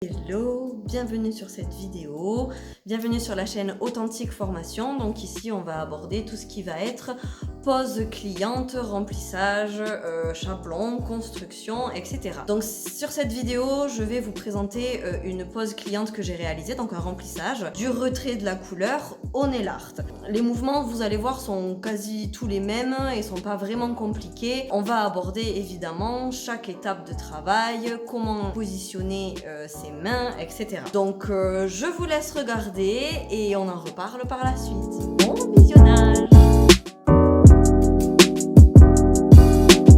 Hello, bienvenue sur cette vidéo, bienvenue sur la chaîne Authentique Formation. Donc ici on va aborder tout ce qui va être pose cliente, remplissage, chablon, construction, etc. Donc sur cette vidéo je vais vous présenter une pose cliente que j'ai réalisée, donc un remplissage, du retrait de la couleur au nail art. Les mouvements, vous allez voir, sont quasi tous les mêmes et sont pas vraiment compliqués. On va aborder évidemment chaque étape de travail, comment positionner ses mains, etc. Donc je vous laisse regarder et on en reparle par la suite. Bon visionnage!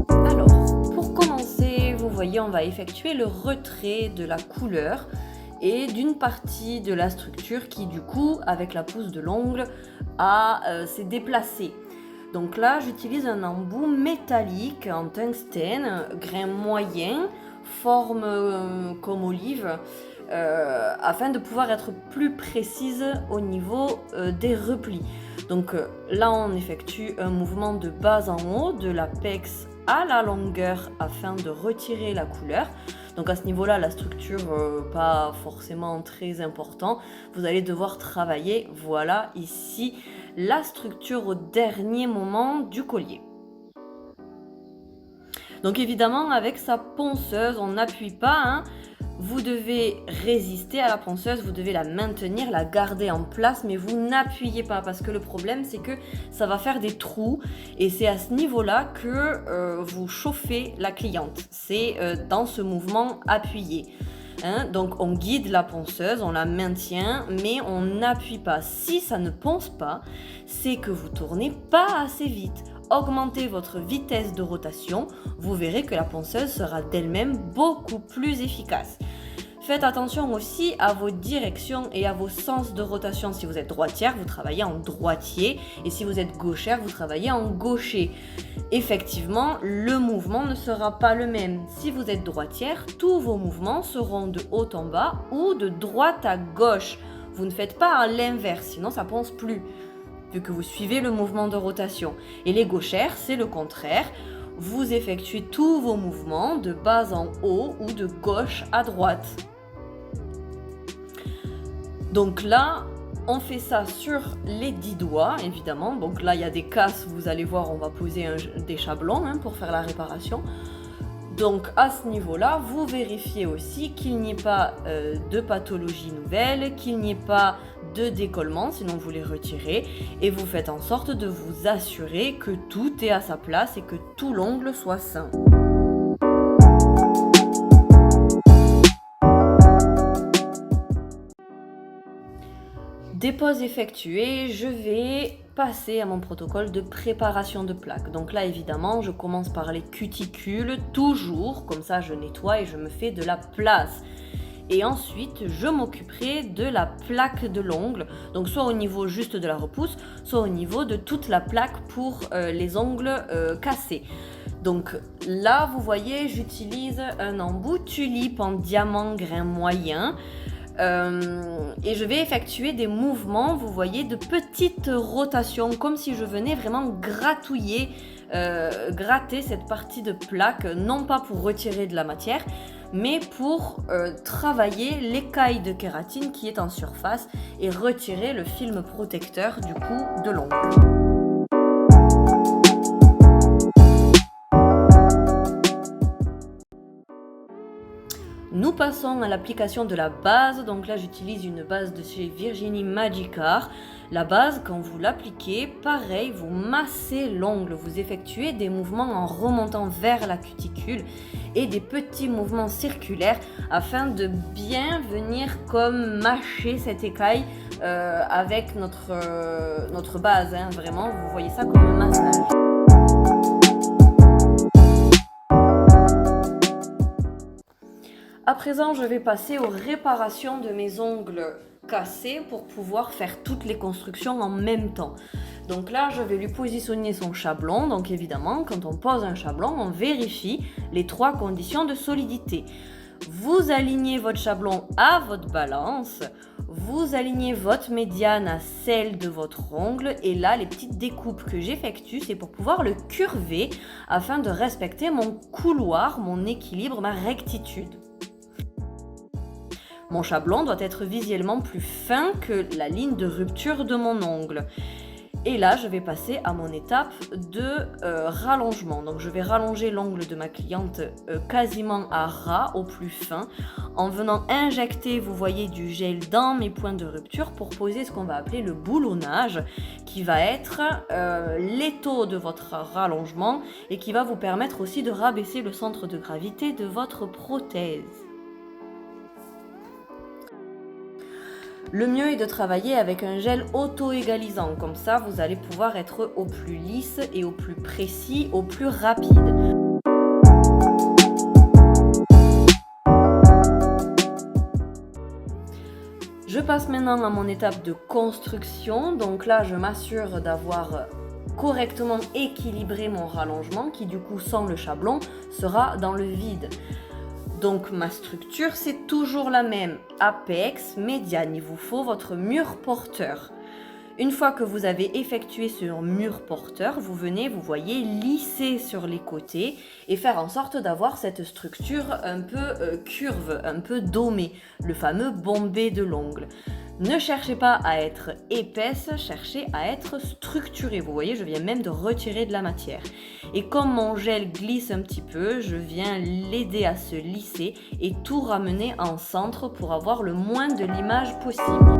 Alors, pour commencer, vous voyez, on va effectuer le retrait de la couleur et d'une partie de la structure qui, du coup, avec la pousse de l'ongle, s'est déplacée. Donc là, j'utilise un embout métallique en tungstène, grain moyen, forme comme olive, afin de pouvoir être plus précise au niveau des replis. Donc là, on effectue un mouvement de bas en haut, de l'apex à la longueur, afin de retirer la couleur. Donc à ce niveau-là, la structure pas forcément très important. Vous allez devoir travailler, voilà, ici, la structure au dernier moment du collier. Donc évidemment, avec sa ponceuse, on n'appuie pas, hein. Vous devez résister à la ponceuse, vous devez la maintenir, la garder en place, mais vous n'appuyez pas parce que le problème, c'est que ça va faire des trous et c'est à ce niveau-là que vous chauffez la cliente. C'est dans ce mouvement appuyé. Hein, donc on guide la ponceuse, on la maintient, mais on n'appuie pas. Si ça ne ponce pas, c'est que vous tournez pas assez vite. Augmentez votre vitesse de rotation, vous verrez que la ponceuse sera d'elle-même beaucoup plus efficace. Faites attention aussi à vos directions et à vos sens de rotation. Si vous êtes droitière, vous travaillez en droitier, et si vous êtes gauchère, vous travaillez en gaucher. Effectivement, le mouvement ne sera pas le même. Si vous êtes droitière, tous vos mouvements seront de haut en bas ou de droite à gauche. Vous ne faites pas à l'inverse, sinon ça pense plus, vu que vous suivez le mouvement de rotation. Et les gauchères, c'est le contraire. Vous effectuez tous vos mouvements de bas en haut ou de gauche à droite. Donc là, on fait ça sur les 10 doigts, évidemment. Donc là, il y a des casses, vous allez voir, on va poser des chablons pour faire la réparation. Donc à ce niveau-là, vous vérifiez aussi qu'il n'y ait pas de pathologie nouvelle, qu'il n'y ait pas de décollement, sinon vous les retirez. Et vous faites en sorte de vous assurer que tout est à sa place et que tout l'ongle soit sain. Des poses effectuées, je vais passer à mon protocole de préparation de plaque. Donc là, évidemment, je commence par les cuticules, toujours, comme ça je nettoie et je me fais de la place. Et ensuite, je m'occuperai de la plaque de l'ongle, donc soit au niveau juste de la repousse, soit au niveau de toute la plaque pour les ongles cassés. Donc là, vous voyez, j'utilise un embout tulipe en diamant grain moyen. Et je vais effectuer des mouvements, vous voyez, de petites rotations, comme si je venais vraiment gratouiller, gratter cette partie de plaque, non pas pour retirer de la matière, mais pour travailler l'écaille de kératine qui est en surface et retirer le film protecteur du coup de l'ongle. Nous passons à l'application de la base. Donc là, j'utilise une base de chez Virginie Magikarp. La base, quand vous l'appliquez, pareil, vous massez l'ongle. Vous effectuez des mouvements en remontant vers la cuticule et des petits mouvements circulaires afin de bien venir comme mâcher cette écaille avec notre base. Vraiment, vous voyez ça comme un massage. À présent, je vais passer aux réparations de mes ongles cassés pour pouvoir faire toutes les constructions en même temps. Donc là, je vais lui positionner son chablon. Donc évidemment, quand on pose un chablon, on vérifie les 3 conditions de solidité. Vous alignez votre chablon à votre balance, vous alignez votre médiane à celle de votre ongle et là, les petites découpes que j'effectue, c'est pour pouvoir le curver afin de respecter mon couloir, mon équilibre, ma rectitude. Mon chablon doit être visuellement plus fin que la ligne de rupture de mon ongle. Et là, je vais passer à mon étape de rallongement. Donc, je vais rallonger l'ongle de ma cliente quasiment à ras, au plus fin, en venant injecter, vous voyez, du gel dans mes points de rupture pour poser ce qu'on va appeler le boulonnage, qui va être l'étau de votre rallongement et qui va vous permettre aussi de rabaisser le centre de gravité de votre prothèse. Le mieux est de travailler avec un gel auto-égalisant, comme ça vous allez pouvoir être au plus lisse et au plus précis, au plus rapide. Je passe maintenant à mon étape de construction, donc là je m'assure d'avoir correctement équilibré mon rallongement qui du coup sans le chablon sera dans le vide. Donc ma structure c'est toujours la même, apex, médiane, il vous faut votre mur porteur. Une fois que vous avez effectué ce mur porteur, vous venez, vous voyez, lisser sur les côtés et faire en sorte d'avoir cette structure un peu curve, un peu domée, le fameux bombé de l'ongle. Ne cherchez pas à être épaisse, cherchez à être structurée. Vous voyez, je viens même de retirer de la matière. Et comme mon gel glisse un petit peu, je viens l'aider à se lisser et tout ramener en centre pour avoir le moins de limage possible.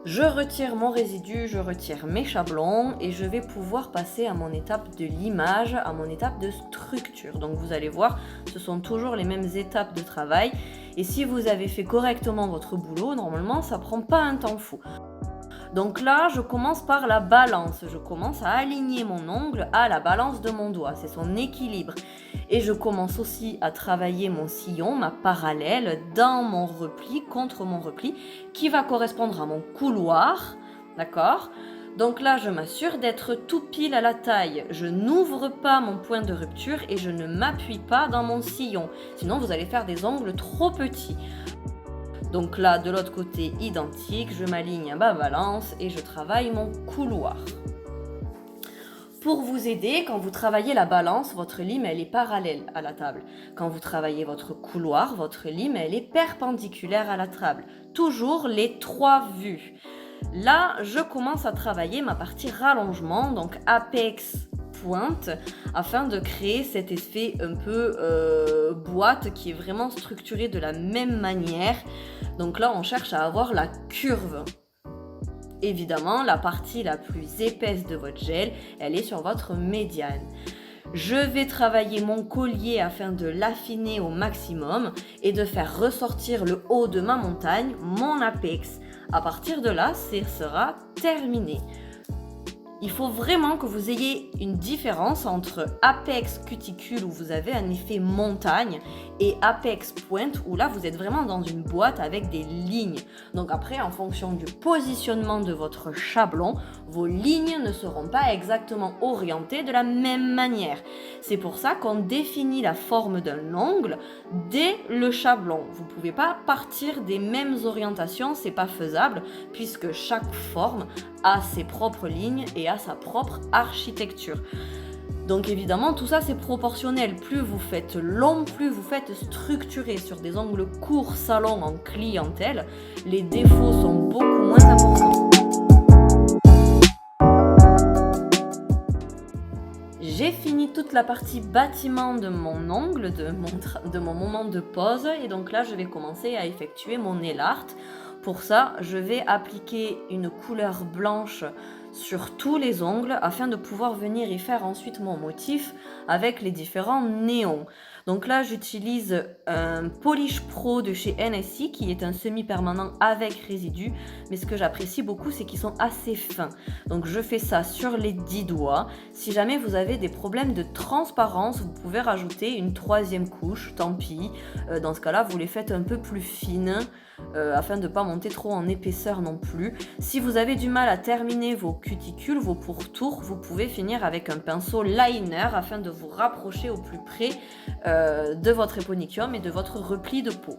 Je retire mon résidu, je retire mes chablons et je vais pouvoir passer à mon étape de limage, à mon étape de structure. Donc vous allez voir, ce sont toujours les mêmes étapes de travail. Et si vous avez fait correctement votre boulot, normalement ça prend pas un temps fou. Donc là, je commence par la balance. Je commence à aligner mon ongle à la balance de mon doigt. C'est son équilibre. Et je commence aussi à travailler mon sillon, ma parallèle, dans mon repli, contre mon repli, qui va correspondre à mon couloir. D'accord ? Donc là, je m'assure d'être tout pile à la taille. Je n'ouvre pas mon point de rupture et je ne m'appuie pas dans mon sillon. Sinon, vous allez faire des ongles trop petits. Donc là, de l'autre côté, identique, je m'aligne à ma balance et je travaille mon couloir. Pour vous aider, quand vous travaillez la balance, votre lime, elle est parallèle à la table. Quand vous travaillez votre couloir, votre lime, elle est perpendiculaire à la table. Toujours les trois vues. Là, je commence à travailler ma partie rallongement, donc apex, pointe, afin de créer cet effet un peu boîte qui est vraiment structuré de la même manière. Donc là, on cherche à avoir la curve. Évidemment, la partie la plus épaisse de votre gel, elle est sur votre médiane. Je vais travailler mon collier afin de l'affiner au maximum et de faire ressortir le haut de ma montagne, mon apex. À partir de là, ce sera terminé. Il faut vraiment que vous ayez une différence entre apex cuticule où vous avez un effet montagne et apex pointe où là vous êtes vraiment dans une boîte avec des lignes. Donc après, en fonction du positionnement de votre chablon, vos lignes ne seront pas exactement orientées de la même manière. C'est pour ça qu'on définit la forme d'un ongle dès le chablon. Vous ne pouvez pas partir des mêmes orientations, c'est pas faisable puisque chaque forme a ses propres lignes et a sa propre architecture. Donc évidemment, tout ça c'est proportionnel. Plus vous faites long, plus vous faites structuré. Sur des ongles courts, salon, en clientèle, les défauts sont beaucoup moins importants. J'ai fini toute la partie bâtiment de mon ongle, de mon moment de pose, et donc là je vais commencer à effectuer mon nail art. Pour ça, je vais appliquer une couleur blanche sur tous les ongles afin de pouvoir venir y faire ensuite mon motif avec les différents néons. Donc là, j'utilise un Polish Pro de chez NSI qui est un semi-permanent avec résidu, mais ce que j'apprécie beaucoup, c'est qu'ils sont assez fins. Donc je fais ça sur les 10 doigts. Si jamais vous avez des problèmes de transparence, vous pouvez rajouter une troisième couche, tant pis. Dans ce cas-là, vous les faites un peu plus fines afin de ne pas monter trop en épaisseur non plus. Si vous avez du mal à terminer vos cuticules, vos pourtours, vous pouvez finir avec un pinceau liner afin de vous rapprocher au plus près de votre éponychium et de votre repli de peau.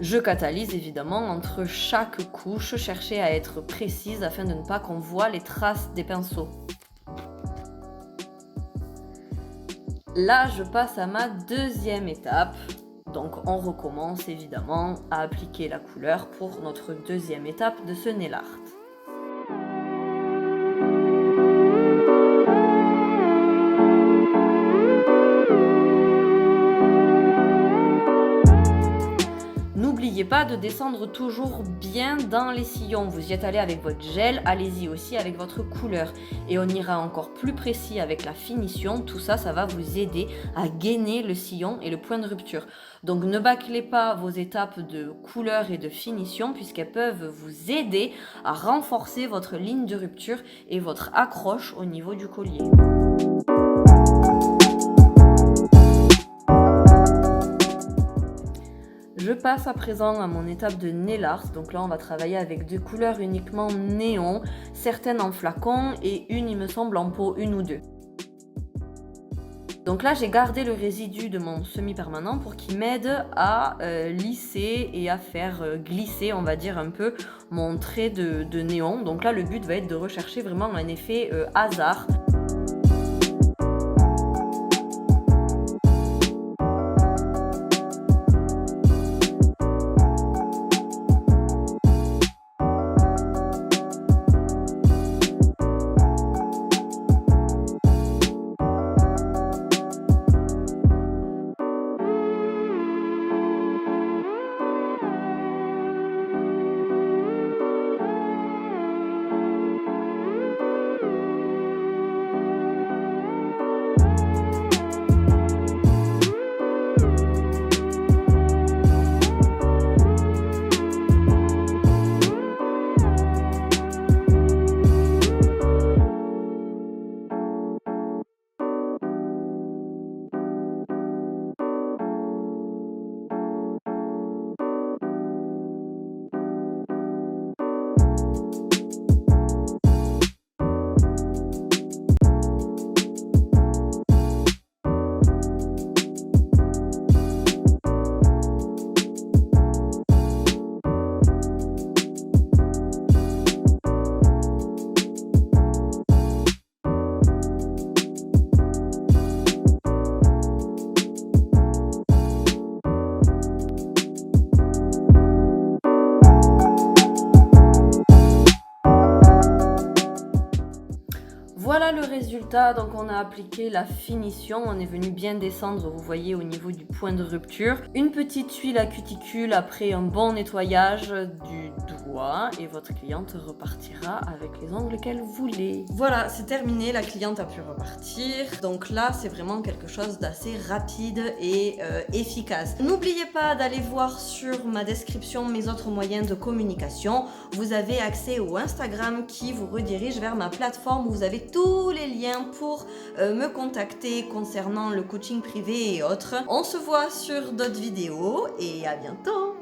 Je catalyse évidemment entre chaque couche, cherchez à être précise afin de ne pas qu'on voit les traces des pinceaux. Là, je passe à ma deuxième étape. Donc on recommence évidemment à appliquer la couleur pour notre deuxième étape de ce nail art. N'oubliez pas de descendre toujours bien dans les sillons. Vous y êtes allé avec votre gel, allez-y aussi avec votre couleur. Et on ira encore plus précis avec la finition. Tout ça, ça va vous aider à gainer le sillon et le point de rupture. Donc ne bâclez pas vos étapes de couleur et de finition puisqu'elles peuvent vous aider à renforcer votre ligne de rupture et votre accroche au niveau du collier. Je passe à présent à mon étape de nail art. Donc là, on va travailler avec deux couleurs uniquement néon, certaines en flacon et une, il me semble, en pot, une ou deux. Donc là, j'ai gardé le résidu de mon semi-permanent pour qu'il m'aide à lisser et à faire glisser, on va dire, un peu mon trait de néon. Donc là, le but va être de rechercher vraiment un effet hasard. Voilà le résultat, donc on a appliqué la finition, on est venu bien descendre, vous voyez, au niveau du point de rupture. Une petite huile à cuticule après un bon nettoyage du doigt et votre cliente repartira avec les ongles qu'elle voulait. Voilà, c'est terminé, la cliente a pu repartir. Donc là, c'est vraiment quelque chose d'assez rapide et efficace. N'oubliez pas d'aller voir sur ma description mes autres moyens de communication. Vous avez accès au Instagram qui vous redirige vers ma plateforme où vous avez tous les liens pour me contacter concernant le coaching privé et autres. On se voit sur d'autres vidéos et à bientôt!